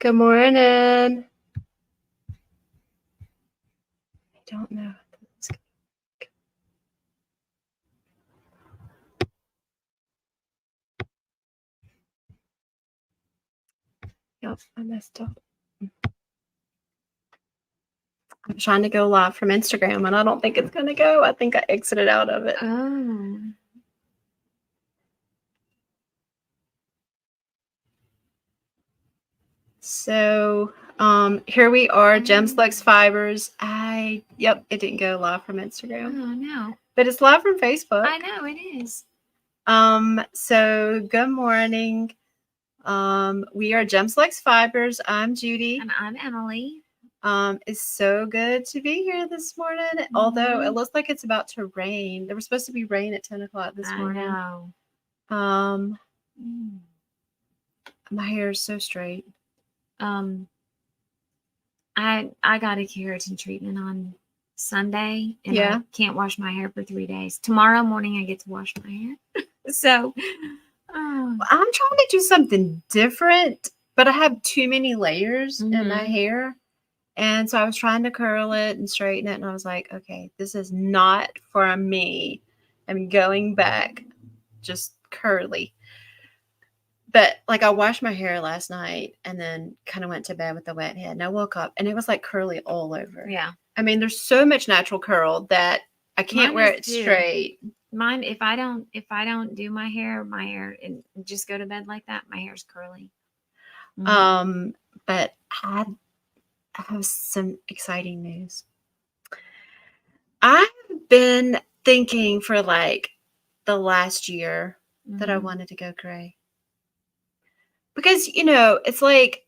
Good morning. I don't know. Yep, I messed up. I'm trying to go live from Instagram, and I don't think it's going to go. I think I exited out of it. Oh. So, here we are, Jems Luxe Fibers. Yep, it didn't go live from Instagram. Oh, no. But it's live from Facebook. I know, it is. So good morning. We are Jems Luxe Fibers. I'm Judy. And I'm Emily. It's so good to be here this morning. Although it looks like it's about to rain. There was supposed to be rain at 10 o'clock this morning. I know. My hair is so straight. I got a keratin treatment on Sunday, and I can't wash my hair for 3 days. Tomorrow morning I get to wash my hair. So I'm trying to do something different, but I have too many layers in my hair. And so I was trying to curl it and straighten it, and I was like, okay, this is not for me. I'm going back just curly. But like I washed my hair last night and then kind of went to bed with a wet head, and I woke up and it was like curly all over. Yeah. I mean, there's so much natural curl that I can't wear it straight. Mine, if I don't do my hair and just go to bed like that, my hair's curly. But I have some exciting news. I've been thinking for like the last year that I wanted to go gray. Because, it's like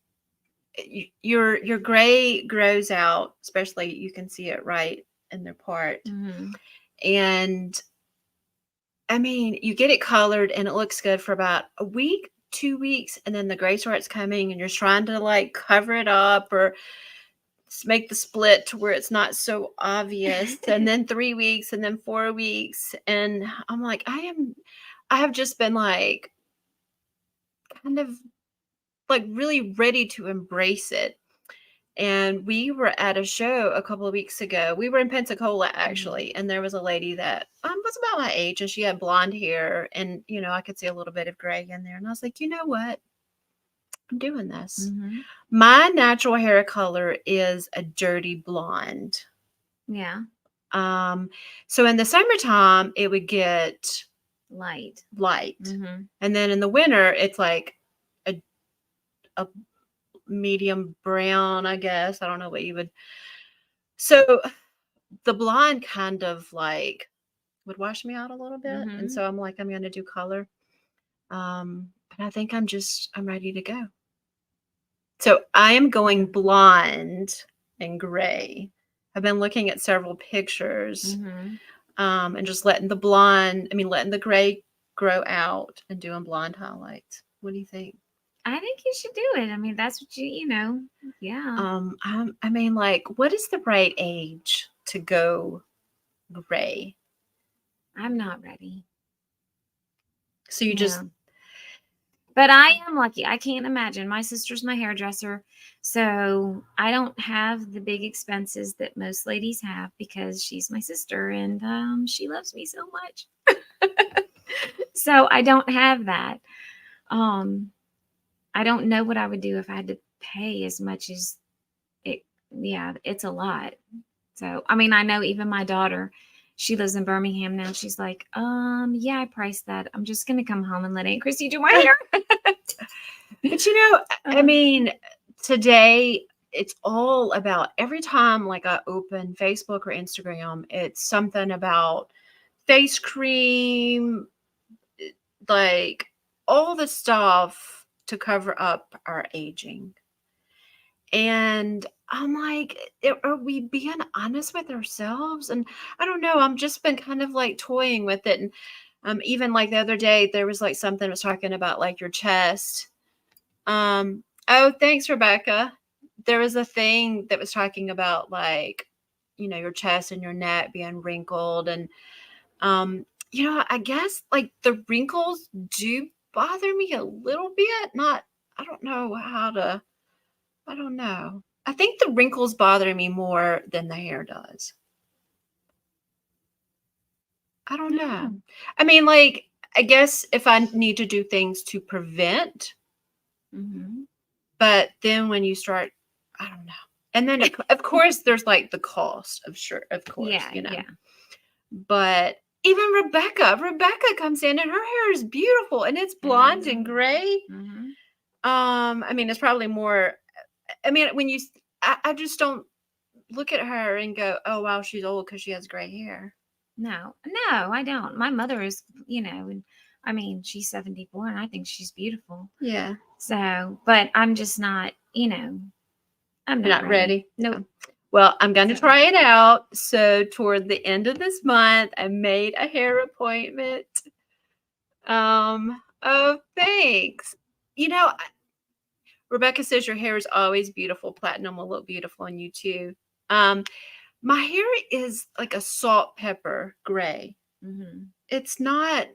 your gray grows out, especially you can see it right in their part. And I mean, you get it colored and it looks good for about a week, 2 weeks, and then the gray starts coming and you're trying to like cover it up or make the split to where it's not so obvious. And then 3 weeks and then 4 weeks. And I'm like, I have just been like kind of like really ready to embrace it. And we were at a show a couple of weeks ago. We were in Pensacola, actually, and there was a lady that was about my age, and she had blonde hair, and, I could see a little bit of gray in there. And I was like, you know what? I'm doing this. My natural hair color is a dirty blonde. Yeah. So in the summertime, it would get light. And then in the winter, it's like a medium brown, I guess. I don't know what you would. So the blonde kind of like would wash me out a little bit. And so I'm like, I'm going to do color. But I think I'm ready to go. So I am going blonde and gray. I've been looking at several pictures and just letting the gray grow out and doing blonde highlights. What do you think? I think you should do it. I mean, that's what yeah. I mean, like, what is the right age to go gray? I'm not ready. So you just... But I am lucky. I can't imagine. My sister's my hairdresser, so I don't have the big expenses that most ladies have because she's my sister and she loves me so much. So I don't have that. I don't know what I would do if I had to pay as much as it. Yeah, it's a lot. So, I mean, I know even my daughter, she lives in Birmingham now. She's like, yeah, I priced that. I'm just going to come home and let Aunt Chrissy do my hair. But, I mean, today it's all about every time like I open Facebook or Instagram, it's something about face cream, like all the stuff to cover up our aging. And I'm like, are we being honest with ourselves? And I don't know. I'm just been kind of like toying with it. And even like the other day, there was like something that was talking about like your chest. Oh, thanks, Rebecca. There was a thing that was talking about like, your chest and your neck being wrinkled. And, I guess like the wrinkles do bother me a little bit. I don't know how to I don't know. I think the wrinkles bother me more than the hair does. I don't know. No. I mean, like, I guess if I need to do things to prevent, Mm-hmm. but then when you start, I don't know. And then, of course, there's like the cost of of course, Yeah, yeah. But even Rebecca comes in and her hair is beautiful and it's blonde and gray. Mm-hmm. I mean, it's probably more. I mean, when I just don't look at her and go, "Oh wow, she's old because she has gray hair." No, I don't. My mother is, and I mean, she's 74 and I think she's beautiful. Yeah, So, but I'm just not, I'm you're not not ready. ready. Nope. Well, I'm going to So, try it out. So toward the end of this month, I made a hair appointment. Oh, thanks. Rebecca says your hair is always beautiful. Platinum will look beautiful on you too. Um, my hair is like a salt pepper gray. mhm, It's not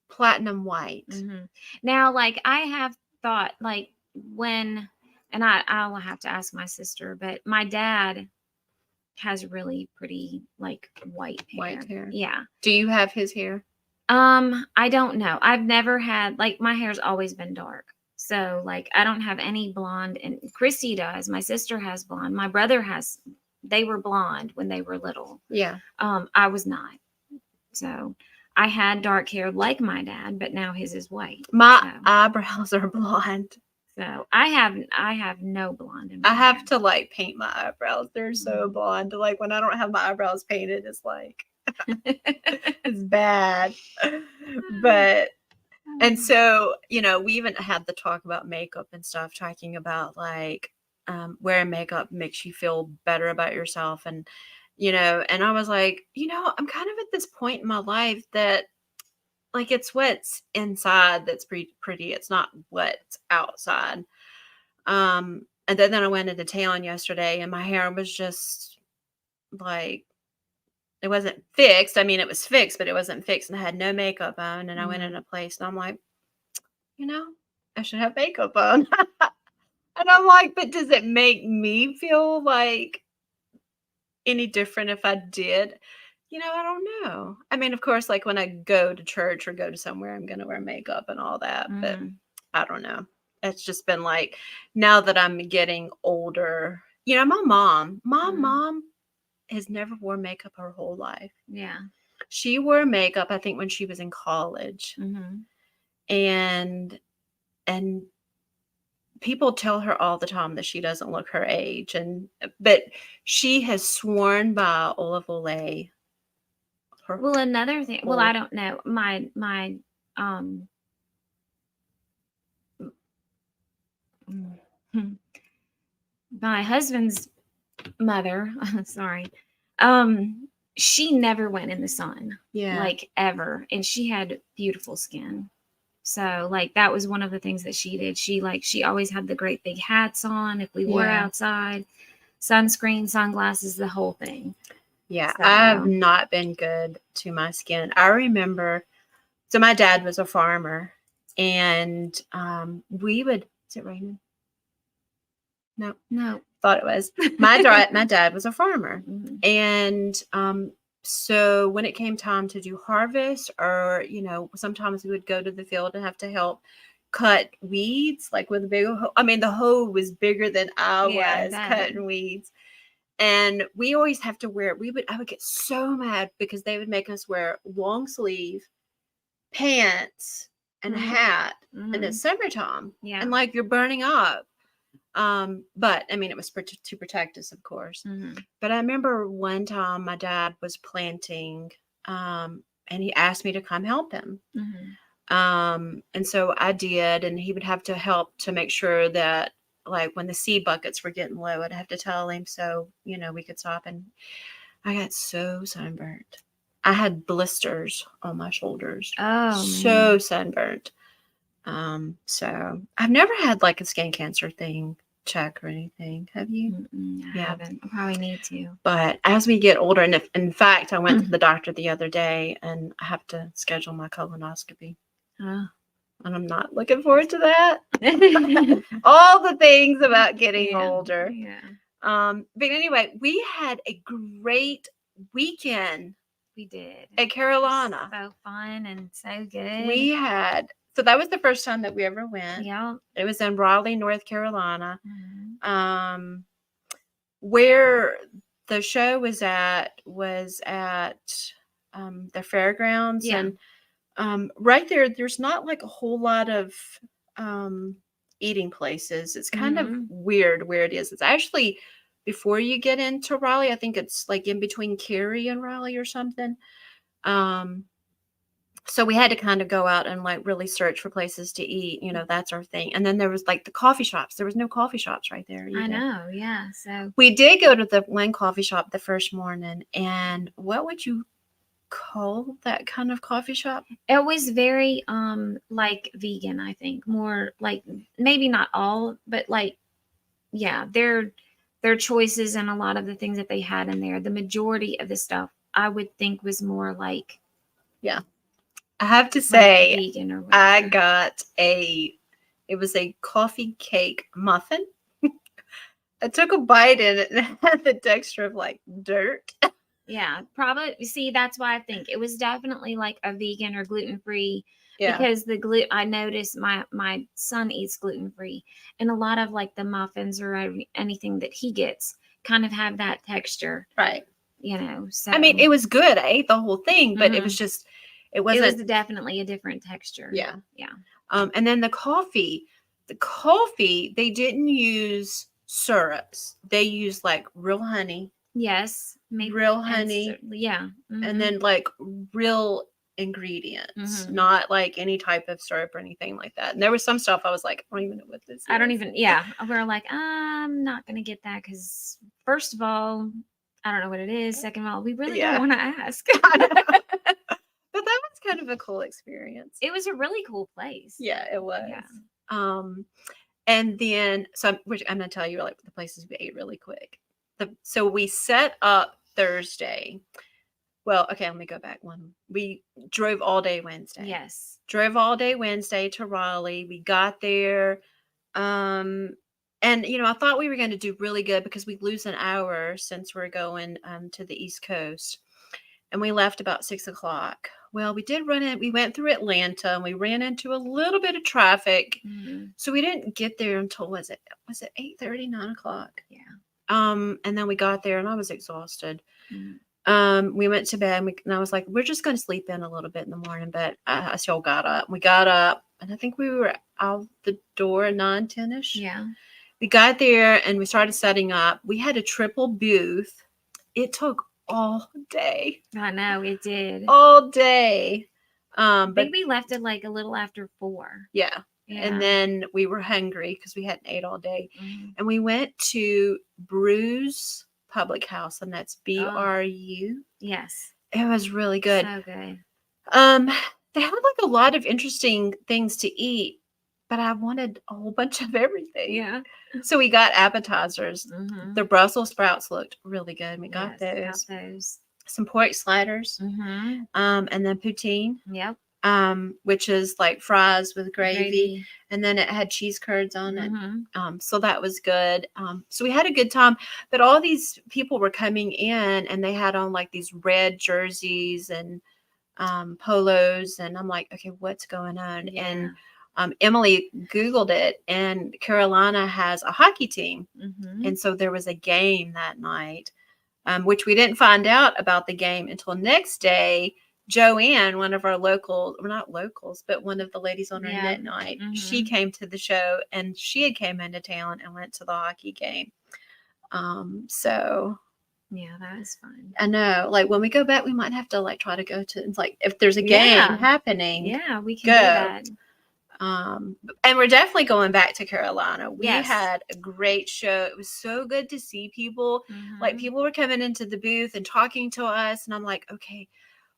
platinum white. mhm. Now, like, I have thought, like, and I'll have to ask my sister, but my dad has really pretty, like, white White hair. Yeah. Do you have his hair? I don't know. I've never had, like, my hair's always been dark. So, like, I don't have any blonde, and Christy does. My sister has blonde. My brother they were blonde when they were little. Yeah. I was not. So, I had dark hair like my dad, but now his is white. My eyebrows are blonde. So, I have no blonde in my I have hair. to like paint my eyebrows. They're so blonde. Like when I don't have my eyebrows painted, it's like it's bad. But and so, we even had the talk about makeup and stuff, talking about like wearing makeup makes you feel better about yourself. And, and I was like, I'm kind of at this point in my life that like it's what's inside that's pretty. It's not what's outside. And then I went into town yesterday and my hair was just like, it wasn't fixed. I mean, it was fixed, but it wasn't fixed and I had no makeup on. And I went in a place and I'm like, I should have makeup on. And I'm like, but does it make me feel like any different if I did? I don't know. I mean, of course, like when I go to church or go to somewhere, I'm going to wear makeup and all that. But I don't know. It's just been like, now that I'm getting older, my mom has never worn makeup her whole life. Yeah. She wore makeup, I think, when she was in college. And people tell her all the time that she doesn't look her age, but she has sworn by olive oil. Well, another thing. Well, I don't know. My husband's mother, sorry, she never went in the sun, like ever, and she had beautiful skin. So, like, that was one of the things that she did. She always had the great big hats on if we were outside, sunscreen, sunglasses, the whole thing. Yeah, so. I've not been good to my skin. I remember, so my dad was a farmer, and we would. Is it raining? No. Thought it was. My dad was a farmer, and so when it came time to do harvest, or sometimes we would go to the field and have to help cut weeds, like with a big hoe. I mean, the hoe was bigger than I was cutting weeds. And we always have to wear, I would get so mad because they would make us wear long sleeve pants and a hat and it's summertime. Yeah. And like you're burning up. But I mean, it was to protect us, of course. But I remember one time my dad was planting, and he asked me to come help him. And so I did, and he would have to help to make sure that like when the seed buckets were getting low, I'd have to tell him so, we could stop. And I got so sunburnt. I had blisters on my shoulders. Oh, so sunburnt. So I've never had like a skin cancer thing check or anything. Have you? I haven't. I probably need to. But as we get older, and in fact, I went to the doctor the other day and I have to schedule my colonoscopy. and I'm not looking forward to that. All the things about getting Yeah, older. yeah. But anyway, we had a great weekend We did. at It was Carolina. so fun and so good. We had, so that was the first time that we ever went. Yeah. It was in Raleigh, North Carolina. Mhm. Where the show was at the fairgrounds. Yeah. And right there's not like a whole lot of eating places. It's kind of Mhm. weird where it is. It's actually before you get into Raleigh. I think it's like in between Cary and Raleigh or something. Um, so we had to kind of go out and like really search for places to eat. That's our thing. And then there was like the coffee shops. There was no coffee shops right there either. I know. Yeah. So We did go to the one coffee shop the first morning, and what would you call that kind of coffee shop? it was very like vegan, I think. More like maybe not all, but like yeah, their choices and a lot of the things that they had in there, the majority of the stuff I would think was more like I have to like say, vegan or I whatever. got it was a coffee cake muffin. I took a bite in it and it had the texture of like dirt. Yeah, probably. See, that's why I think it was definitely like a vegan or gluten free. Yeah. Because I noticed my son eats gluten free, and a lot of like the muffins or anything that he gets kind of have that texture, Right. So I mean, it was good. I ate the whole thing, but it was Mhm. just, it it was wasn't. definitely a different texture. Yeah. Yeah. And then the coffee, they didn't use syrups. They used like real honey, Yes, maple real and honey, yeah. and Mhm. then like real ingredients, Mhm. not like any type of syrup or anything like that. And there was some stuff I was like, I don't even know what this is. I don't even. Yeah, we're like, I'm not gonna get that because first of all, I don't know what it is. Second of all, we really don't Yeah. want to ask. I know. But that was kind of a cool experience. It was a really cool place. Yeah, it was. Yeah. And then which I'm gonna tell you like the places we ate really quick. So we set up Thursday. Well, okay, let me go back one. We drove all day Wednesday. Yes. Drove all day Wednesday to Raleigh. We got there. And I thought we were going to do really good because we lose an hour since we're going to the East Coast. And we left about 6:00. Well, we went through Atlanta and we ran into a little bit of traffic. Mhm. So we didn't get there until, was it 8:30, 9:00? Yeah. And then we got there and I was exhausted. Mhm. We went to bed and I was like, we're just going to sleep in a little bit in the morning, but I still got up. We got up and I think we were out the door at 9, 10-ish. Yeah. We got there and we started setting up. We had a triple booth. It took all day. I know it did. All day. I But think we left it like a little after 4. yeah. Yeah. And then we were hungry because we hadn't ate all day. Mhm. And we went to Bru's Public House, and that's BRU. Yes. It was really good. So good. They had like a lot of interesting things to eat, but I wanted a whole bunch of everything. Yeah. So we got appetizers. Mhm. The Brussels sprouts looked really good. We got Yes, those. Some pork sliders. Mhm. And then poutine. Yep. Which is like fries with gravy. Gravy. And then it had cheese curds on it. Mhm. So that was good. So we had a good time, but all these people were coming in and they had on like these red jerseys and polos, and I'm like, okay, what's going on? Yeah. And Emily Googled it, and Carolina has a hockey team. Mhm. And so there was a game that night, which we didn't find out about the game until next day. Joanne, one of our not locals, but one of the ladies on our knit night, she came to the show and she had came into town and went to the hockey game. So yeah, that was fun. I know, like when we go back, we might have to like try to go to like if there's a game happening. Yeah, we can go. do that. And we're definitely going back to Carolina. We Yes. had a great show. It was so good to see people. Like Mhm. people were coming into the booth and talking to us, and I'm like, okay,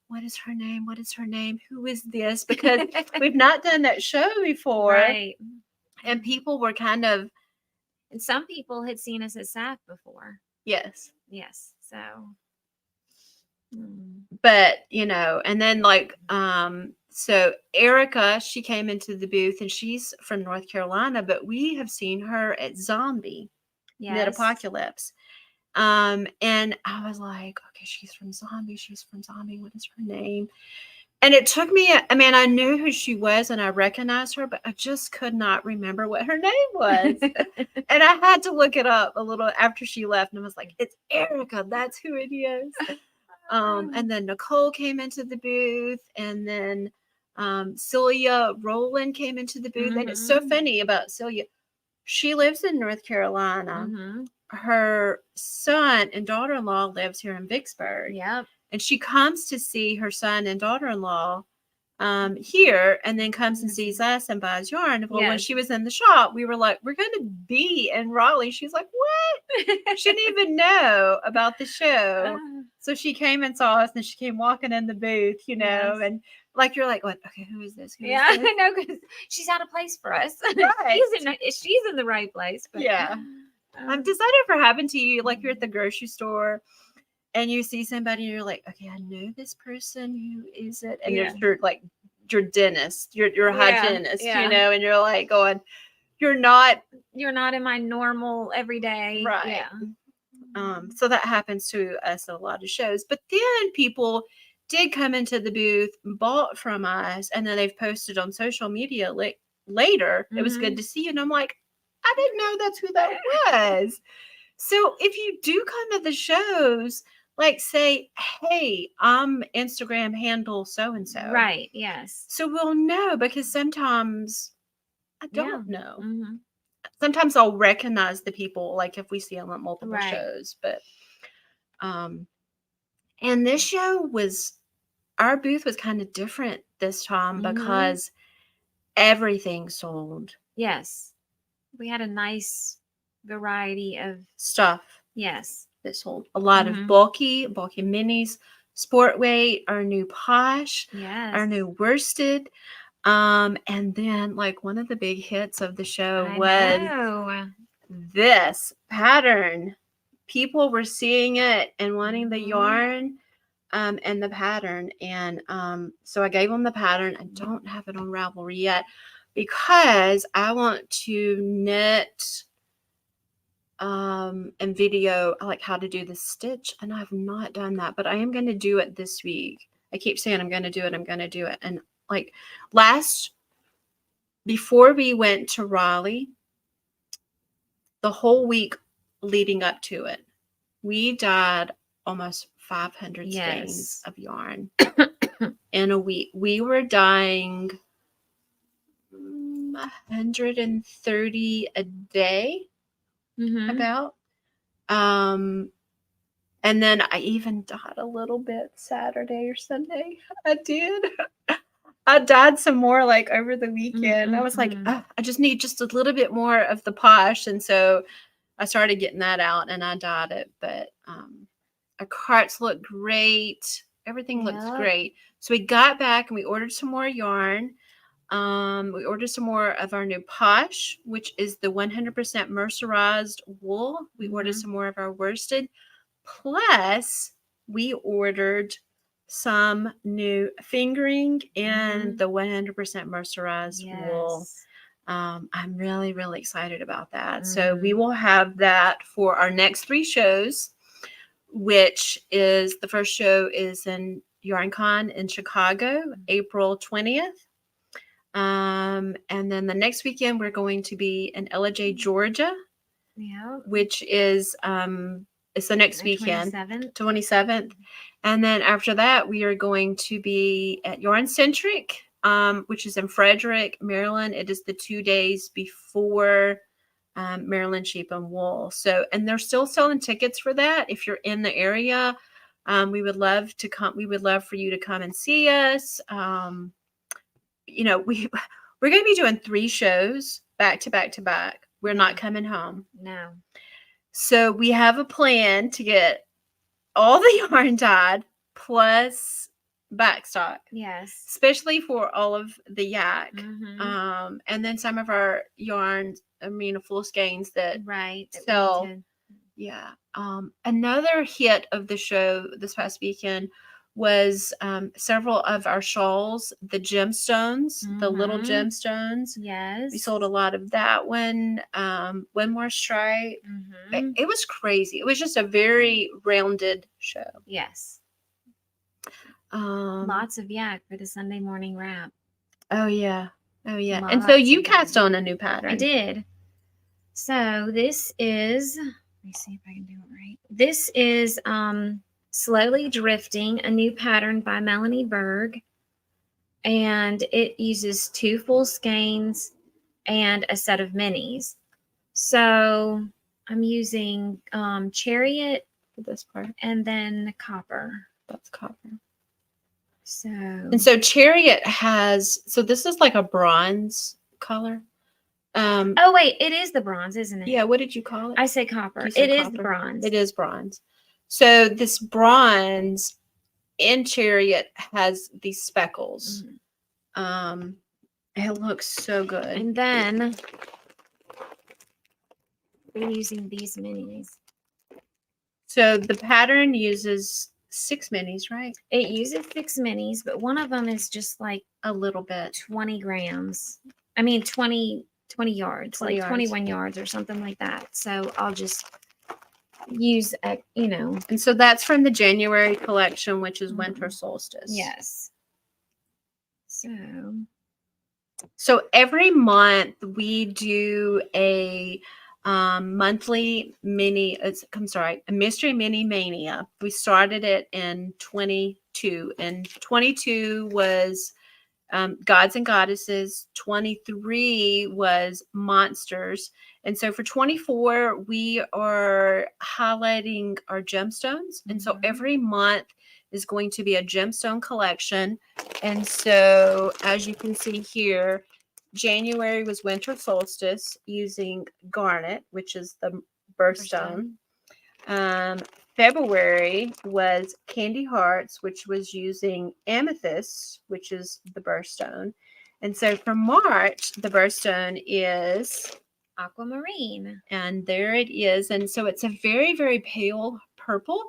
what is her name? What is her name? Who is this? Because we've not done that show before. Right. And people were kind of. And some people had seen us at SAC before. Yes. Yes. So. But, and then like So Erica, she came into the booth and she's from North Carolina, but we have seen her at Zombie Mid Yes. Apocalypse. And I was like, okay, she's from Zombie. She's from Zombie. What is her name? And it took me, I mean, I knew who she was and I recognized her, but I just could not remember what her name was. And I had to look it up a little after she left. And I was like, it's Erica. That's who it is. And then Nicole came into the booth. And then Celia Rowland came into the booth. And it's so funny about Celia. She lives in North Carolina. Her son and daughter-in-law lives here in Vicksburg. Yep. And she comes to see her son and daughter-in-law here, and then comes and sees us and buys yarn. Well, when Yes. she was in the shop, we were like, we're going to be in Raleigh. She's like, what? She didn't even know about the show. So she came and saw us, and she came walking in the booth, you know, Yes. and like, you're like, what? Okay, who is this? Who Yeah, is this? I know, because she's out of place for us. Right. She's in the right place. But, Yeah. Does that ever happen to you? Like, you're at the grocery store and you see somebody and you're like, okay, I know this person. Who is it? And Yeah. you're like, your dentist, your Yeah, hygienist, yeah. you know, and you're like going, you're not in my normal everyday. right. Yeah. So that happens to us at a lot of shows. But then people did come into the booth, bought from us, and then they've posted on social media later. It was good to see you. And I'm like, I didn't know that's who that was. So if you do come to the shows, like say, hey, I'm Instagram handle so-and-so. Right, yes. So we'll know, because sometimes I don't Yeah. know. Sometimes I'll recognize the people, like if we see them at multiple Right. shows. But and this show was, our booth was kind of different this time because everything sold. Yes. We had a nice variety of Stuff yes. that sold. A lot of bulky minis, sport weight, our new posh, Yes. our new worsted. And then like one of the big hits of the show was this pattern. People were seeing it and wanting the yarn and the pattern. And so I gave them the pattern. I don't have it on Ravelry yet because I want to knit and video like how to do the stitch, and I've not done that, but I am going to do it this week. I keep saying I'm going to do it. And like before we went to Raleigh, the whole week leading up to it, we dyed almost 500 skeins of yarn in a week. We were dyeing 130 a day. About and then I even dyed a little bit Saturday or Sunday. I did. I dyed some more like over the weekend. I was like, I just need just a little bit more of the posh, and so I started getting that out and I dyed it. But our carts look great. Everything looks great. So we got back and we ordered some more yarn. We ordered some more of our new posh, which is the 100% mercerized wool. We ordered some more of our worsted. Plus, we ordered some new fingering and the 100% mercerized wool. I'm really, really excited about that. So we will have that for our next 3 shows, which is the first show is in YarnCon in Chicago, April 20th. And then the next weekend we're going to be in LJ, Georgia, which is it's the next weekend, 27th. And then after that we are going to be at Yarn Centric, which is in Frederick, Maryland. It is the 2 days before Maryland Sheep and Wool. So, and they're still selling tickets for that. If you're in the area, we would love to come. We would love for you to come and see us. You know, we're going to be doing 3 shows back to back to back. We're not coming home. No. So we have a plan to get all the yarn dyed plus backstock. Yes. Especially for all of the yak. And then some of our yarns, full skeins that sell. Yeah. Another hit of the show this past weekend was several of our shawls, the gemstones, the little Mhm. gemstones. Yes. We sold a lot of that one. One more stripe. Mhm. It was crazy. It was just a very rounded show. Yes. Um, Lots of yak for the Sunday morning wrap. oh yeah. Oh yeah. And so Lots you of cast yak. on a new pattern. I did. So this is, let me see if I can do it right. This is Slowly Drifting, a new pattern by Melanie Berg. And it uses 2 full skeins and a set of minis. So I'm using Chariot For this part. and then copper. That's copper. So And so Chariot has, so this is like a bronze color. oh wait, it is the bronze, isn't it? Yeah, what did you call it? I say copper. You said It is copper. bronze. It is bronze. So this bronze in Chariot has these speckles. It looks so good. And then we're using these minis. So the pattern uses 6 minis, right? It uses 6 minis, but one of them is just like A little bit. 20 grams. I mean 20 yards, 20 like yards. 21 yards or something like that. So I'll just use you know. And so that's from the January collection, which is winter solstice. Yes. So every month we do a monthly mini, a mystery mini mania. We started it in 22, and 22 was gods and goddesses. 23 was monsters. And so for 24, we are highlighting our gemstones. And so every month is going to be a gemstone collection. And so as you can see here, January was winter solstice using garnet, which is the birthstone. February was Candy Hearts, which was using amethyst, which is the birthstone. And so for March, the birthstone is Aquamarine. And there it is. And so it's a very, very pale purple.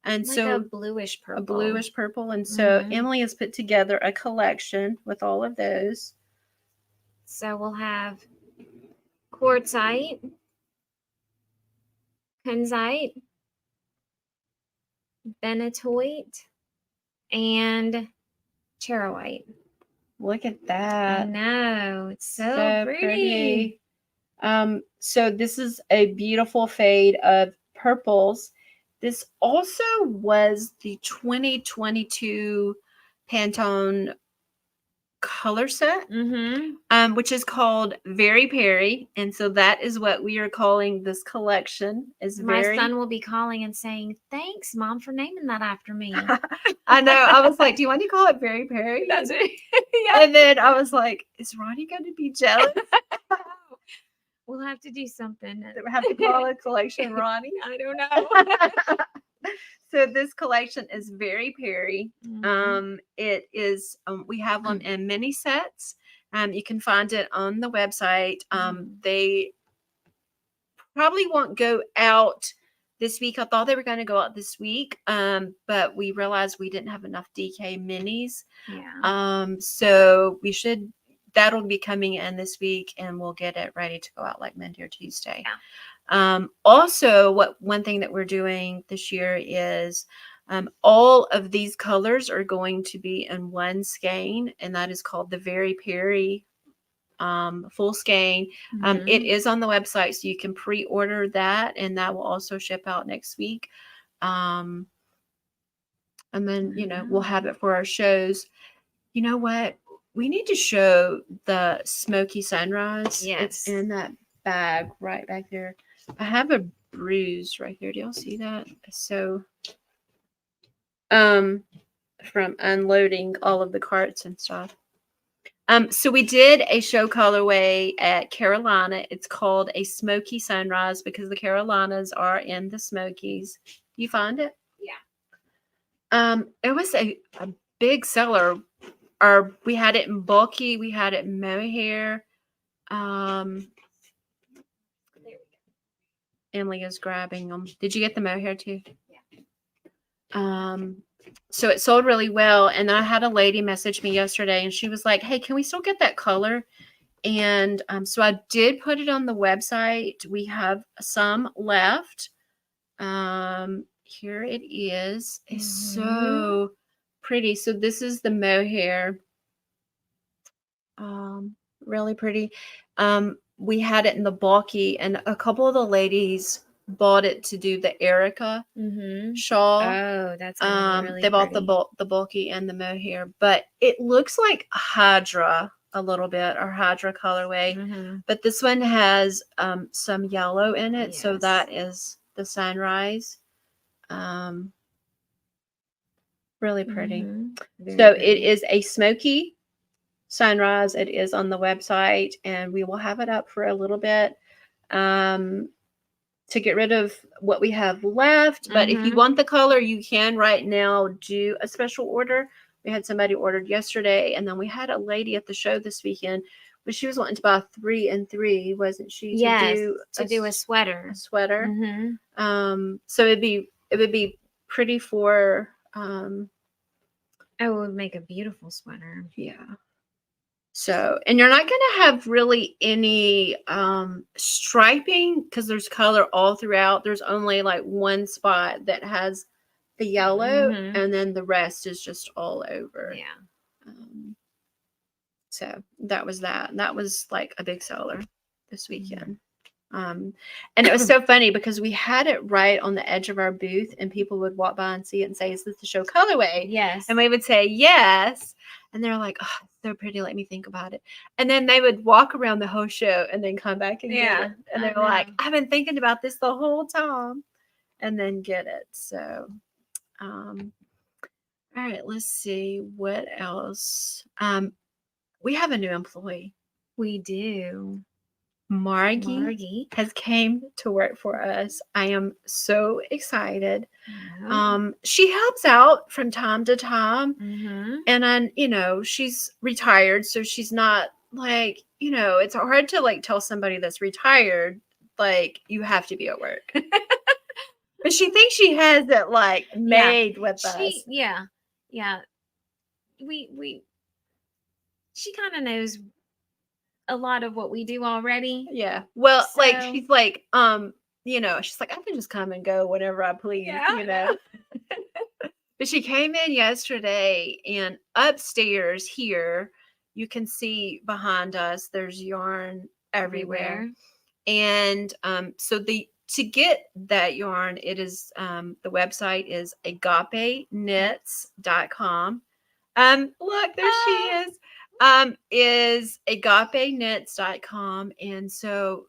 And like so a bluish purple. A bluish purple. And so Emily has put together a collection with all of those. So we'll have quartzite, kunzite, benitoite, and charoite. Look at that. I know. It's so pretty. So this is a beautiful fade of purples. This also was the 2022 Pantone color set, which is called Very Peri. And so that is what we are calling this collection. My son will be calling and saying, "Thanks, Mom, for naming that after me." I know. I was like, "Do you want to call it Very Peri?" That's it. Yeah. And then I was like, "Is Ronnie going to be jealous?" We'll have to do something. We have to call a collection Ronnie. I don't know. So this collection is Very Peri. It is. We have them in mini sets. You can find it on the website. They probably won't go out this week. I thought they were going to go out this week, but we realized we didn't have enough DK minis. Yeah. So we should. That'll be coming in this week, and we'll get it ready to go out like Monday or Tuesday. Yeah. Also, one thing that we're doing this year is all of these colors are going to be in one skein, and that is called the Very Peri full skein. It is on the website, so you can pre-order that, and that will also ship out next week. And then, we'll have it for our shows. You know what? We need to show the smoky sunrise. Yes. It's in that bag right back there. I have a bruise right there. Do y'all see that? So, from unloading all of the carts and stuff. So we did a show colorway at Carolina. It's called a Smoky Sunrise because the Carolinas are in the Smokies. You find it? Yeah. It was a big seller. We had it in bulky. We had it in mohair. There we go. Emily is grabbing them. Did you get the mohair too? Yeah. So it sold really well. And I had a lady message me yesterday and she was like, hey, can we still get that color? And so I did put it on the website. We have some left. Here it is. It's so pretty. So this is the mohair. Really pretty. We had it in the bulky, and a couple of the ladies bought it to do the Erica shawl. Oh, that's gonna be really They bought pretty. the bulky and the mohair, but it looks like Hydra a little bit, or Hydra colorway. But this one has some yellow in it, so Yes. that is the sunrise. Really pretty. Very So pretty. it is a smoky sunrise. It is on the website, and we will have it up for a little bit to get rid of what we have left. But if you want the color, you can right now do a special order. We had somebody ordered yesterday, and then we had a lady at the show this weekend, but she was wanting to buy 3 and 3, wasn't she? Yes, to do a sweater. A sweater. So it would be pretty for it would make a beautiful sweater. Yeah. So, and you're not going to have really any striping because there's color all throughout. There's only like one spot that has the yellow, and then the rest is just all over. Yeah. So that was that. That was like a big seller this weekend. And it was so funny because we had it right on the edge of our booth, and people would walk by and see it and say, is this the show colorway? Yes. And we would say, yes. And they're like, oh, it's so pretty. Let me think about it. And then they would walk around the whole show and then come back and get it. And they were like, I've been thinking about this the whole time, and then get it. So, all right, let's see what else. We have a new employee. We do. Margie has came to work for us. I am so excited. She helps out from time to time, and then she's retired, so she's not like it's hard to like tell somebody that's retired like you have to be at work. But she thinks she has it like made with us. Yeah. She kind of knows a lot of what we do already. Yeah. Well, so, like she's like, she's like, I can just come and go whenever I please, But she came in yesterday, and upstairs here, you can see behind us, there's yarn everywhere. And so to get that yarn, it is the website is agapenets.com. Look, there she is. Is agapenets.com, and so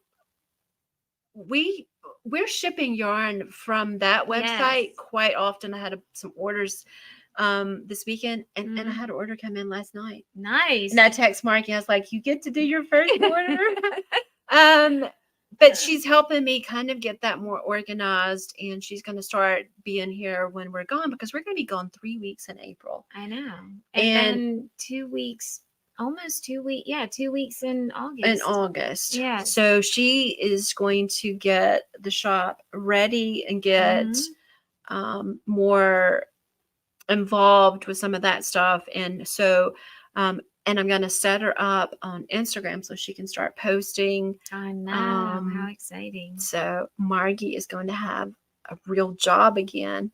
we're shipping yarn from that website quite often. I had some orders this weekend, and I had an order come in last night. Nice. And I text Marky, I was like, you get to do your first order. But she's helping me kind of get that more organized, and she's going to start being here when we're gone, because we're going to be gone 3 weeks in April. I know. And then 2 weeks, almost 2 weeks. Yeah, 2 weeks in August. In August. Yeah. So she is going to get the shop ready and get more involved with some of that stuff. And so, and I'm going to set her up on Instagram so she can start posting. I know. How exciting. So Margie is going to have a real job again.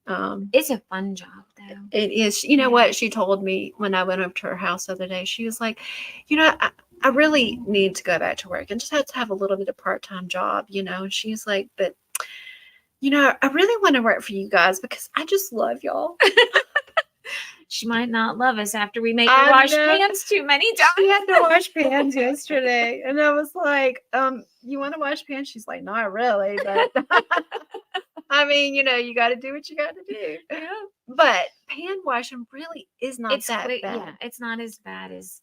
It's a fun job, though. It is. You know what she told me when I went over to her house the other day? She was like, I really need to go back to work and just have to have a little bit of part-time job, And she's like, but, I really want to work for you guys because I just love y'all. She might not love us after we make her wash pans too many times. She had to wash pans yesterday. And I was like, you want to wash pans? She's like, not really, but I mean, you got to do what you got to do. Yeah. But pan washing really is not that bad. Yeah, it's not as bad as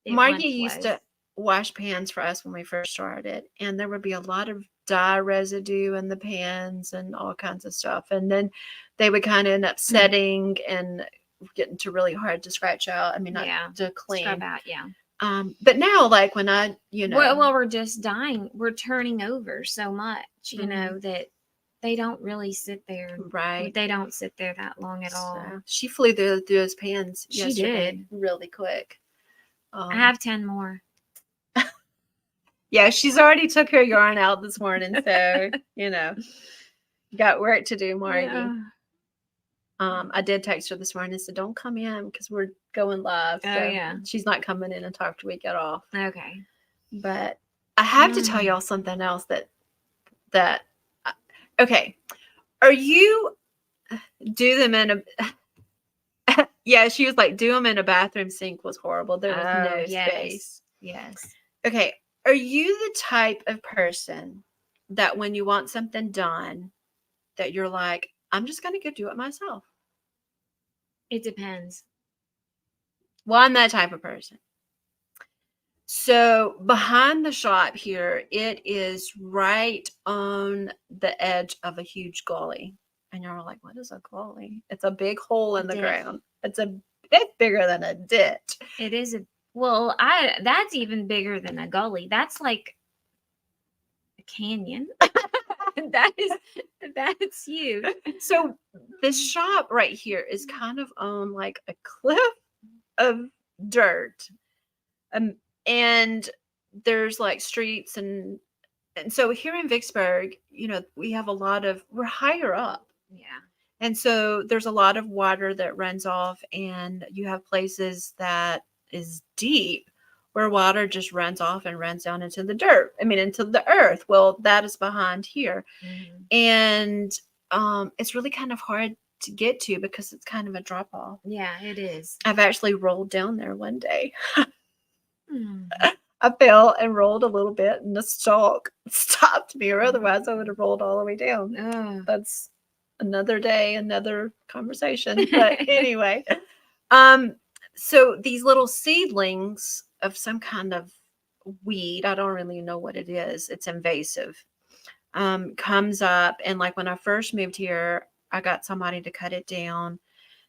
it Margie used to wash pans for us when we first started, and there would be a lot of dye residue in the pans and all kinds of stuff. And then they would kind of end up setting and getting to really hard to scratch out. I mean, not to clean. Scrub out, yeah. But now, like when I, well, we're just dying. We're turning over so much, that they don't really sit there. Right. They don't sit there that long at all. So she flew through those pans She yesterday did. really quick. I have 10 more. Yeah, she's already took her yarn out this morning, so got work to do, Margie. Yeah. I did text her this morning and said, "Don't come in because we're going live." Oh, So yeah. she's not coming in until after we get off. Okay. But I have to tell y'all something else that okay. Are you do them in a yeah, she was like, do them in a bathroom sink was horrible. There was no space. Yes. Okay. Are you the type of person that when you want something done, that you're like, I'm just going to go do it myself? It depends. Well, I'm that type of person. So behind the shop here, it is right on the edge of a huge gully. And you're like, what is a gully? It's a big hole in the ground. It's a bit bigger than a ditch. It is that's even bigger than a gully. That's like a canyon. That's huge. So this shop right here is kind of on like a cliff of dirt. And there's like streets and so here in Vicksburg, we have we're higher up. Yeah. And so there's a lot of water that runs off, and you have places that is deep where water just runs off and runs down into the dirt. I mean, into the earth. Well, that is behind here. Mm-hmm. And it's really kind of hard to get to because it's kind of a drop off. Yeah, it is. I've actually rolled down there one day. Mm. I fell and rolled a little bit, and the stalk stopped me, or otherwise I would have rolled all the way down. Oh. That's another day, another conversation. But anyway, so these little seedlings of some kind of weed, I don't really know what it is. It's invasive. Comes up, and like when I first moved here, I got somebody to cut it down,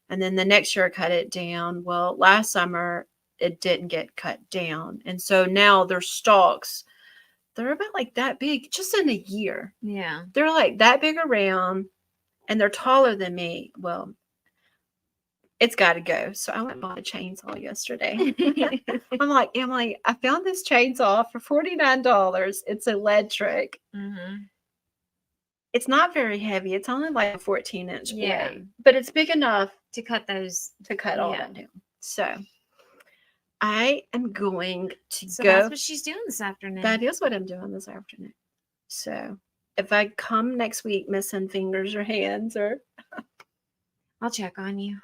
and then the next year I cut it down. Well, last summer it didn't get cut down, and so now their stalks, they're about like that big just in a year. Yeah, they're like that big around, and they're taller than me. Well, it's got to go. So I went and bought a chainsaw yesterday. I'm like, Emily, I found this chainsaw for $49. It's electric. Mm-hmm. It's not very heavy. It's only like a 14-inch blade, but it's big enough to cut all that down. So I am going to go. That's what she's doing this afternoon. That is what I'm doing this afternoon. So if I come next week missing fingers or hands, or I'll check on you.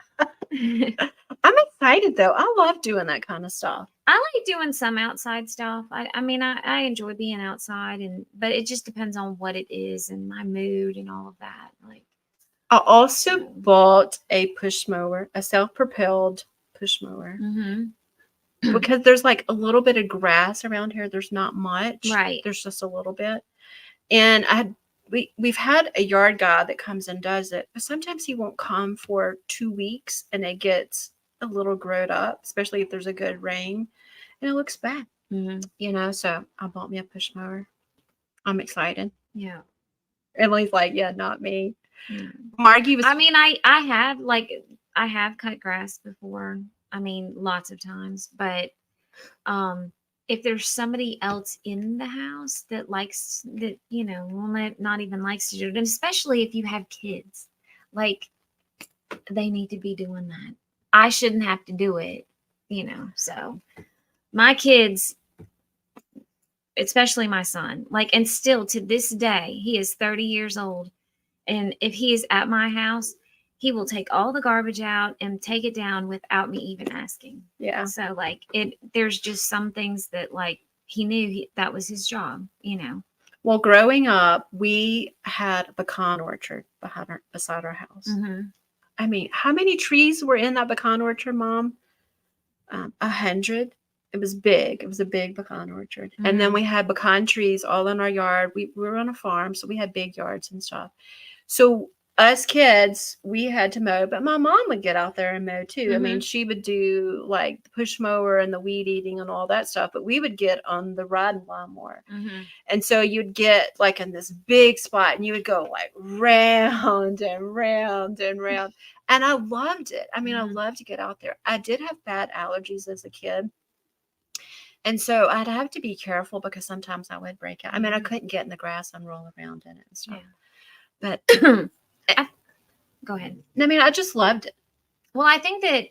I'm excited though. I love doing that kind of stuff. I like doing some outside stuff. I mean, I enjoy being outside, but it just depends on what it is and my mood and all of that. Like, I also bought a push mower, a self-propelled push mower. Mm-hmm. Because there's like a little bit of grass around here. There's not much. Right. There's just a little bit. And we've had a yard guy that comes and does it, but sometimes he won't come for 2 weeks and it gets a little growed up, especially if there's a good rain, and it looks bad. Mm-hmm. So I bought me a push mower. I'm excited. Yeah. Emily's like, yeah, not me. Mm. Margie was. I mean, I have cut grass before. I mean, lots of times, but if there's somebody else in the house that likes that, not even likes to do it, and especially if you have kids, like, they need to be doing that. I shouldn't have to do it, so my kids, especially my son, like, and still to this day, he is 30 years old. And if he is at my house, he will take all the garbage out and take it down without me even asking. Yeah. So like there's just some things that like he knew that was his job, Well, growing up, we had a pecan orchard beside our house. Mm-hmm. I mean, how many trees were in that pecan orchard, Mom? 100. It was big. It was a big pecan orchard. Mm-hmm. And then we had pecan trees all in our yard. We were on a farm, so we had big yards and stuff. So us kids, we had to mow, but my mom would get out there and mow too. I mean, Mhm. she would do like the push mower and the weed eating and all that stuff, but we would get on the riding lawnmower. Mhm. And so you'd get like in this big spot and you would go like round and round and round. And I loved it. I mean, I Mhm. loved to get out there. I did have bad allergies as a kid. And so I'd have to be careful because sometimes I would break out. I mean, I Mhm. couldn't get in the grass and roll around in it and stuff. Yeah. But Go ahead. I mean, I just loved it. Well, I think that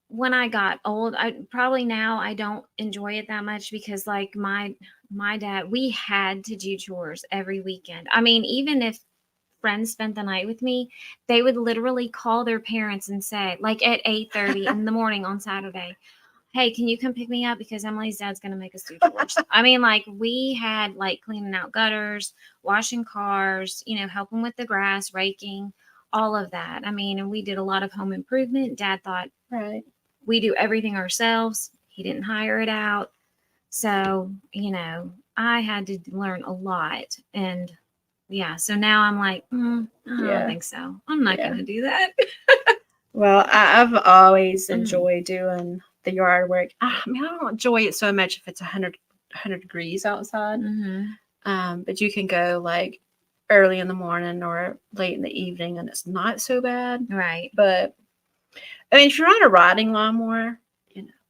when I got old, I probably now I don't enjoy it that much because like my dad, we had to do chores every weekend. I mean, even if friends spent the night with me, they would literally call their parents and say, like at 8:30 in the morning on Saturday, "Hey, can you come pick me up because Emily's dad's gonna make us do chores?" I mean, like we had like cleaning out gutters, washing cars, helping with the grass, raking, all of that. I mean, and we did a lot of home improvement. Dad thought Right. we do everything ourselves. He didn't hire it out. So, I had to learn a lot. And yeah, so now I'm like, I don't Yeah. think so. I'm not Yeah. going to do that. Well, I've always Mhm. enjoyed doing the yard work. I mean, I don't enjoy it so much if it's 100 degrees outside. But you can go like early in the morning or late in the evening and it's not so bad. Right. But I mean, if you're on a riding lawnmower,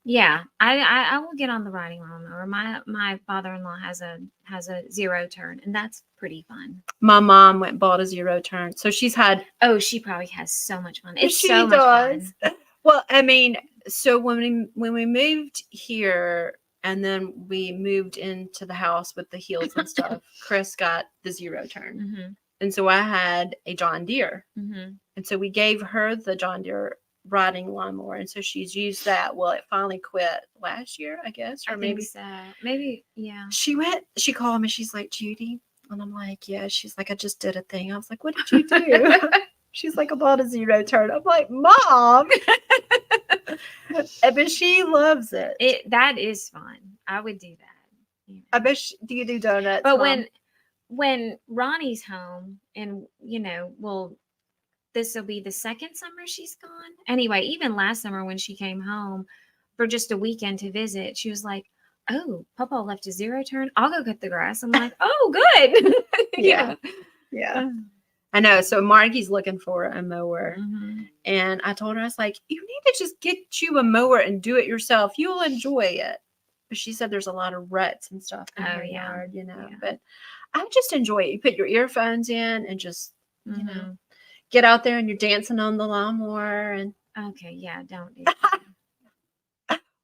Yeah, I will get on the riding lawnmower. My father-in-law has a zero turn, and that's pretty fun. my mom went and bought a zero turn. So she's had. Oh, she probably has so much fun. It's She so much does. fun. Well, I mean, so when we moved here and then we moved into the house with the heels and stuff, Chris got the zero turn. Mhm. And so I had a John Deere. Mhm. And so we gave her the John Deere riding lawnmower. And so she's used that. Well, it finally quit last year, I guess. Or I maybe think so. Maybe, yeah. she called me, she's like, "Judy." And I'm like, "Yeah." She's like, "I just did a thing." I was like, "What did you do?" She's like, "I bought a zero turn." I'm like, "Mom." But she loves it. That is fun. I would do that. I bet do you do donuts? But Mom? when Ronnie's home and well, this will be the second summer she's gone. Anyway, even last summer when she came home for just a weekend to visit, she was like, "Oh, Papa left a zero turn. I'll go cut the grass." I'm like, "Oh, good." Yeah. Yeah. I know. So Margie's looking for a mower. Mhm. And I told her, I was like, "You need to just get you a mower and do it yourself. You'll enjoy it." But she said there's a lot of ruts and stuff in her yeah. yard, Yeah. But I just enjoy it. You put your earphones in and just, Mhm. get out there and you're dancing on the lawnmower. And Okay, yeah, don't do that.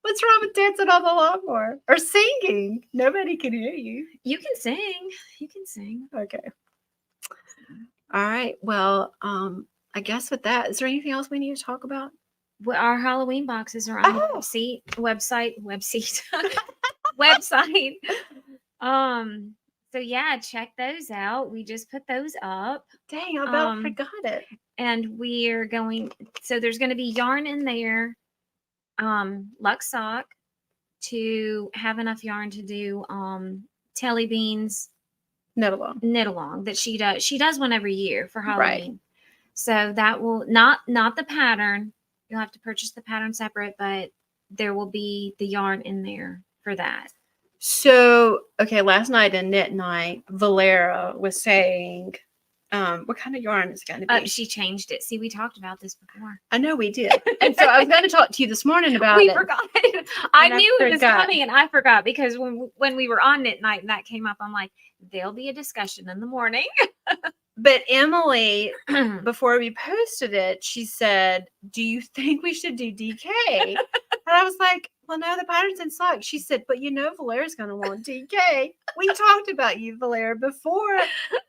what's wrong with dancing on the lawnmower or singing? Nobody can hear you. You can sing. You can sing. Okay. All right. Well, I guess with that, is there anything else we need to talk about? Well, our Halloween boxes are on the website. Website. So yeah, check those out. We just put those up. Dang, I about forgot it. And we're going, so there's going to be yarn in there, Luxe sock to have enough yarn to do Telly Beans knit along that she does. She does one every year for Halloween. Right. So that will not the pattern. You'll have to purchase the pattern separate, but there will be the yarn in there for that. So, okay, last night in knit night, Valera was saying, what kind of yarn is it going to be? She changed it. See, we talked about this before. I know we did. And so I was going to talk to you this morning about we it. Forgot. I knew it was coming and I forgot because when we were on knit night and that came up, I'm like, there'll be a discussion in the morning. But Emily, before we posted it, she said, "Do you think we should do DK?" And I was like, "Well, no, the pattern's in sock." She said, "But Valera's going to want DK." We talked about you, Valera, before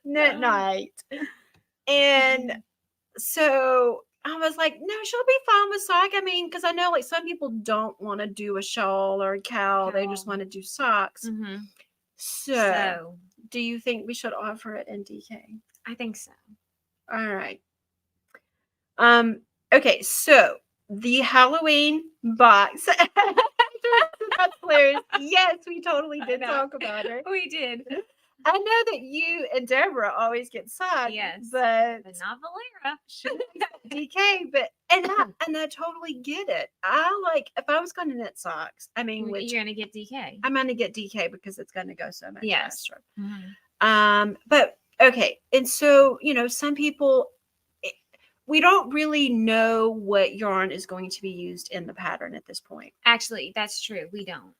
knit night. And so I was like, "No, she'll be fine with sock." I mean, because I know like some people don't want to do a shawl or a cowl. They just want to do socks. Mm-hmm. So, do you think we should offer it in DK? I think so. All right. Okay, so the Halloween box. That's hilarious. Yes, we totally did talk about it. We did. I know that you and Deborah always get socks, Yes, but but not Valera. DK. But and I totally get it. I like if I was going to knit socks. I mean, which You're gonna get DK. I'm going to get DK because it's going to go so much Yes. faster. Mhm. But okay, and so some people. We don't really know what yarn is going to be used in the pattern at this point. Actually, that's true. We don't.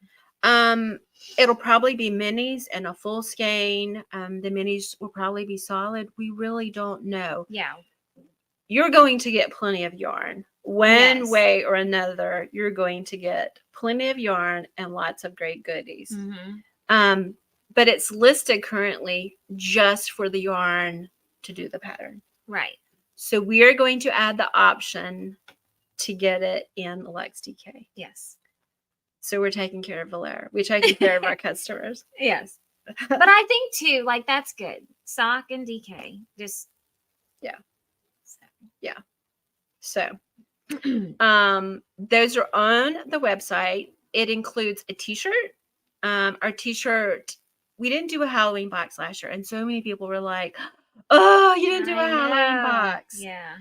It'll probably be minis and a full skein. The minis will probably be solid. We really don't know. Yeah. You're going to get plenty of yarn. One Yes. way or another, you're going to get plenty of yarn and lots of great goodies. Mm-hmm. But it's listed currently just for the yarn to do the pattern. Right. So we are going to add the option to get it in Luxe DK. Yes. So we're taking care of Valera. We're taking care of our customers. Yes. But I think too, like that's good. Sock and DK. Just yeah. So those are on the website. It includes a t-shirt. Our t-shirt, we didn't do a Halloween box last year, and so many people were like, "Oh, you didn't do a Halloween box." Yeah.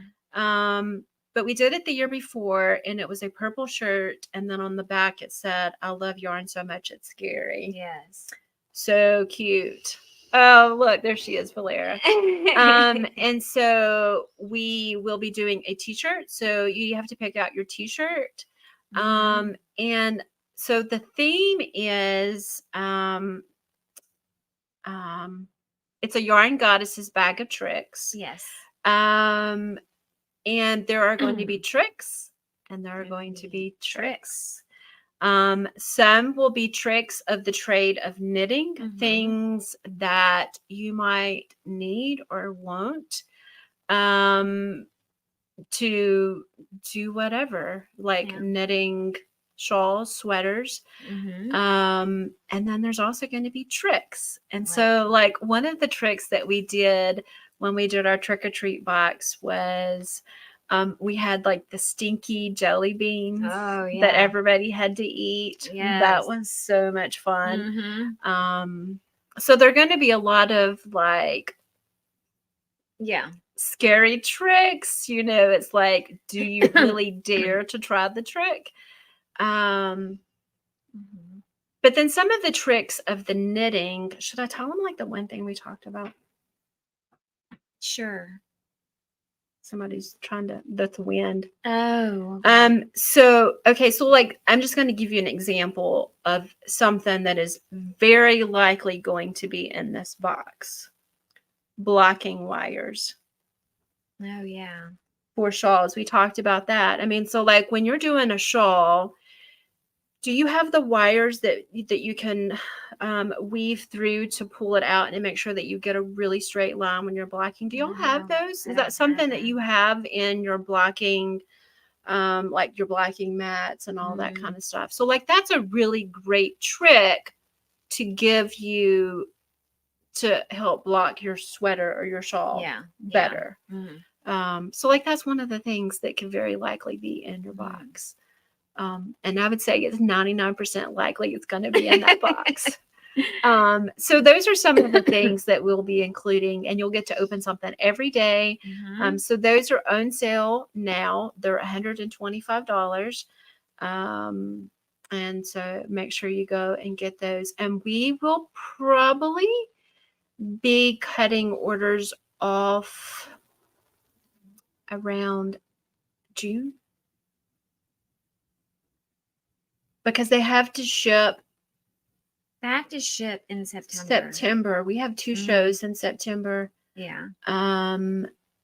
But we did it the year before, and it was a purple shirt, and then on the back it said, "I love yarn so much it's scary." Yes. So cute. Oh, look, there she is, Valera. And so we will be doing a t-shirt. So you have to pick out your t-shirt. And so the theme is it's a yarn goddess's bag of tricks. Yes. And there are going to be tricks, and there are going to be tricks. Some will be tricks of the trade of knitting, things that you might need or want to do whatever, like knitting shawls, sweaters. And then there's also going to be tricks. And so like one of the tricks that we did when we did our trick-or-treat box was we had like the stinky jelly beans that everybody had to eat. That was so much fun. So they're going to be a lot of like scary tricks. It's like, do you really dare to try the trick? But then some of the tricks of the knitting, should I tell them like the one thing we talked about? Sure. Somebody's trying to, that's wind. Oh. So like, I'm just going to give you an example of something that is very likely going to be in this box. Blocking wires. Oh, yeah. For shawls. We talked about that. I mean, so like when you're doing a shawl, do you have the wires that you can weave through to pull it out and make sure that you get a really straight line when you're blocking? Do y'all have those? Is that something that you have in your blocking, like your blocking mats and all that kind of stuff? So like that's a really great trick to give you to help block your sweater or your shawl better. So like that's one of the things that could very likely be in your box. And I would say it's 99% likely it's going to be in that box. So those are some of the things that we'll be including, and you'll get to open something every day. So those are on sale now. They're $125. And so make sure you go and get those. And we will probably be cutting orders off around June. Because they have to ship. They have to ship in September. We have 2 shows in September. Yeah.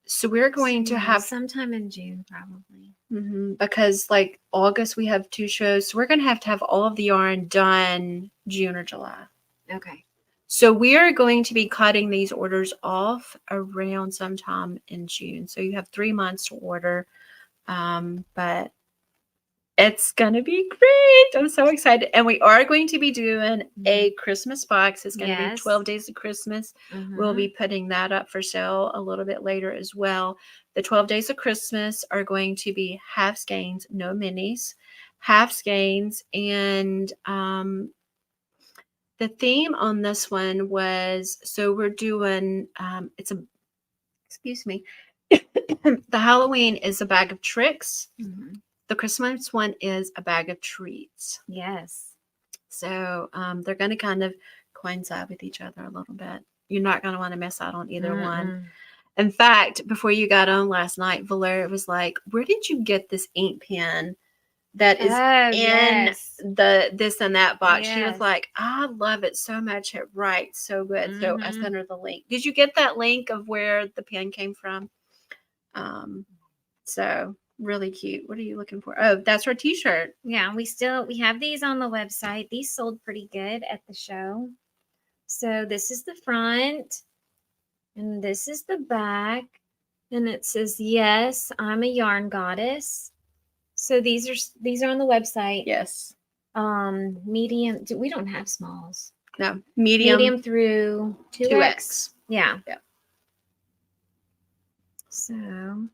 So we're going to have sometime in June, probably. Because like August we have 2 shows. So we're going to have all of the yarn done June or July. Okay. So we are going to be cutting these orders off around sometime in June. So you have 3 months to order. But it's going to be great. I'm so excited. And we are going to be doing a Christmas box. It's going to be 12 Days of Christmas. We'll be putting that up for sale a little bit later as well. The 12 Days of Christmas are going to be half skeins, no minis, half skeins. And the theme on this one was, so we're doing, excuse me, the Halloween is a bag of tricks. Mhm. The Christmas one is a bag of treats. Yes. So they're going to kind of coincide with each other a little bit. You're not going to want to miss out on either one. Mm-mm. In fact, before you got on last night, Valeria was like, "Where did you get this ink pen that is Oh, in yes. the this and that box?" She was Yes. like, "I love it so much. It writes so good." So I Mhm. sent her the link. Did you get that link of where the pen came from? So really cute. What are you looking for? Oh, that's her T-shirt. Yeah, we have these on the website. These sold pretty good at the show. So this is the front, and this is the back, and it says, "Yes, I'm a yarn goddess." So these are on the website. Yes. Medium. We don't have smalls. No. Medium through 2X. 2X. Yeah. Yeah. So.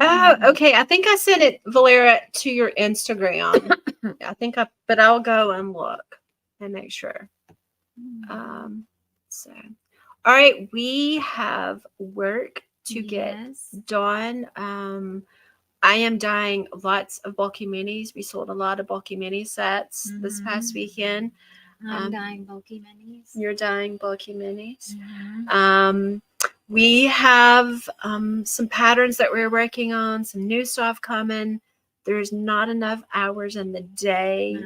Oh, okay. I think I sent it, Valeria, to your Instagram. But I'll go and look and make sure. So, all right, we have work to get done. I am dyeing lots of bulky minis. We sold a lot of bulky mini sets this past weekend. I'm dyeing bulky minis. You're dyeing bulky minis. Mhm. We have some patterns that we're working on, some new stuff coming. There's not enough hours in the day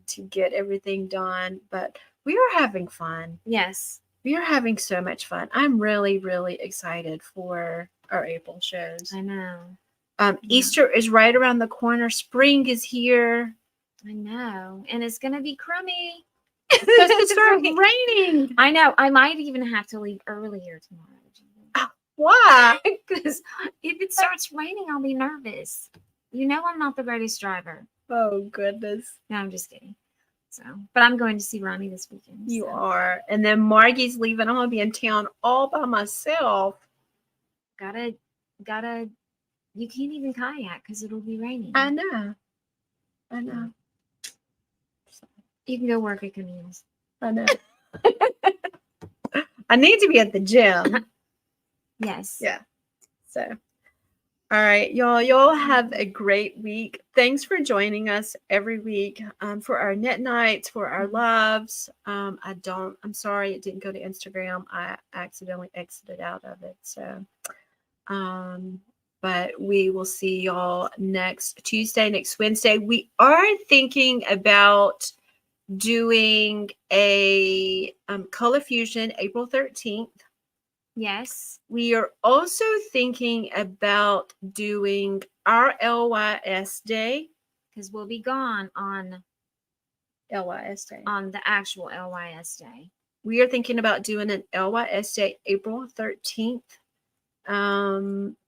to get everything done, but we are having fun. Yes. We are having so much fun. I'm really, really excited for our April shows. I know. Easter is right around the corner. Spring is here. I know. And it's going to be crummy. It's supposed to start raining. I know. I might even have to leave earlier tomorrow. Why? Because if it starts raining, I'll be nervous. You know I'm not the greatest driver. Oh, goodness. No, I'm just kidding. So, but I'm going to see Ronnie this weekend. You are. And then Margie's leaving. I'm going to be in town all by myself. Gotta, you can't even kayak because it'll be raining. I know. You can go work at Camille's. I know. I need to be at the gym. Yes. Yeah. So, all right, y'all. Y'all have a great week. Thanks for joining us every week for our knit nights, for our loves. I'm sorry it didn't go to Instagram. I accidentally exited out of it. So, but we will see y'all next Tuesday, next Wednesday. We are thinking about doing a color fusion April 13th. Yes. We are also thinking about doing our LYS day. Because we'll be gone on LYS day. On the actual LYS day. We are thinking about doing an LYS day April 13th.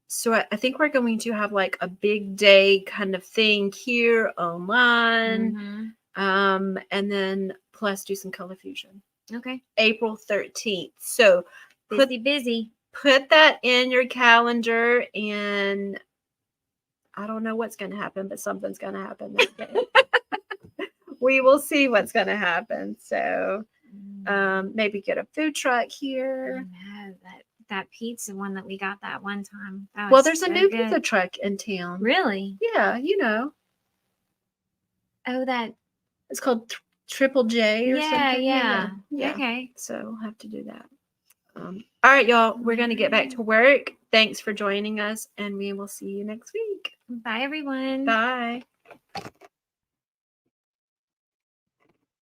So I think we're going to have like a big day kind of thing here online. And then plus do some color fusion. Okay. April 13th. So busy. Put that in your calendar, and I don't know what's going to happen, but something's going to happen that day. We will see what's going to happen. So maybe get a food truck here. I know that pizza one that we got that one time. Well, there's a new pizza truck in town. Really? Yeah, you know. Oh, it's called Triple J or something. Yeah. Okay. So we'll have to do that. All right, y'all. We're going to get back to work. Thanks for joining us, and we will see you next week. Bye, everyone. Bye.